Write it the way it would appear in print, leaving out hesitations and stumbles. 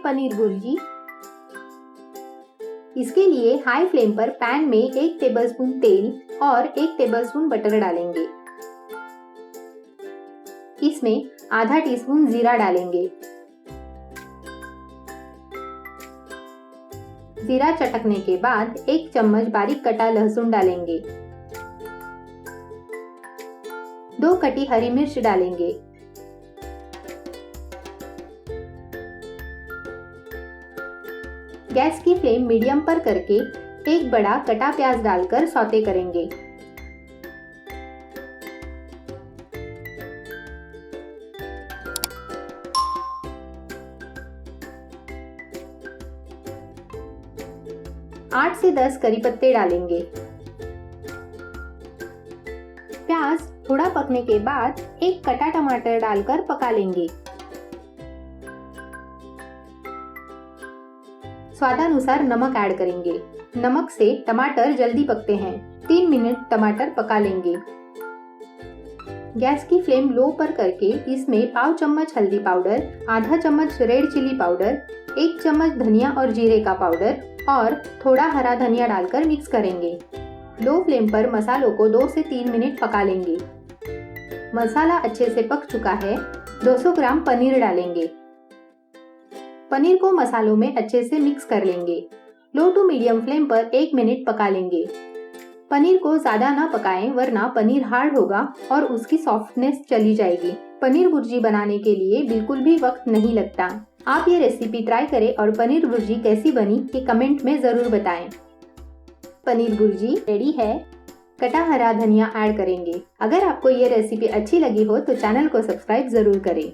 पनीर भुर्जी। इसके लिए high flame पर पैन में 1 टेबलस्पून तेल और 1 टेबलस्पून बटर डालेंगे। इसमें आधा टीस्पून जीरा डालेंगे। जीरा चटकने के बाद 1 चम्मच बारीक कटा लहसुन डालेंगे। 2 कटी हरी मिर्च डालेंगे। गैस की फ्लेम मीडियम पर करके 1 बड़ा कटा प्याज डालकर सौते करेंगे। आठ से 10 करी पत्ते डालेंगे। प्याज थोड़ा पकने के बाद 1 कटा टमाटर डालकर पका लेंगे। स्वादानुसार नमक ऐड करेंगे। नमक से टमाटर जल्दी पकते हैं। 3 मिनट टमाटर पका लेंगे। गैस की फ्लेम लो पर करके इसमें पाव चम्मच हल्दी पाउडर, आधा चम्मच रेड चिली पाउडर, 1 चम्मच धनिया और जीरे का पाउडर और थोड़ा हरा धनिया डालकर मिक्स करेंगे। लो फ्लेम पर मसालों को 2 से 3 मिनट पका लेंगे। मसाला अच्छे से पक चुका है। 200 ग्राम पनीर डालेंगे। पनीर को मसालों में अच्छे से मिक्स कर लेंगे। लो टू मीडियम फ्लेम पर 1 मिनट पका लेंगे। पनीर को ज्यादा ना पकाएं वरना पनीर हार्ड होगा और उसकी सॉफ्टनेस चली जाएगी। पनीर भुर्जी बनाने के लिए बिल्कुल भी वक्त नहीं लगता। आप ये रेसिपी ट्राई करें और पनीर भुर्जी कैसी बनी ये कमेंट में जरूर बताएं। पनीर भुर्जी रेडी है। कटा हरा धनिया ऐड करेंगे। अगर आपको ये रेसिपी अच्छी लगी हो तो चैनल को सब्सक्राइब जरूर करें।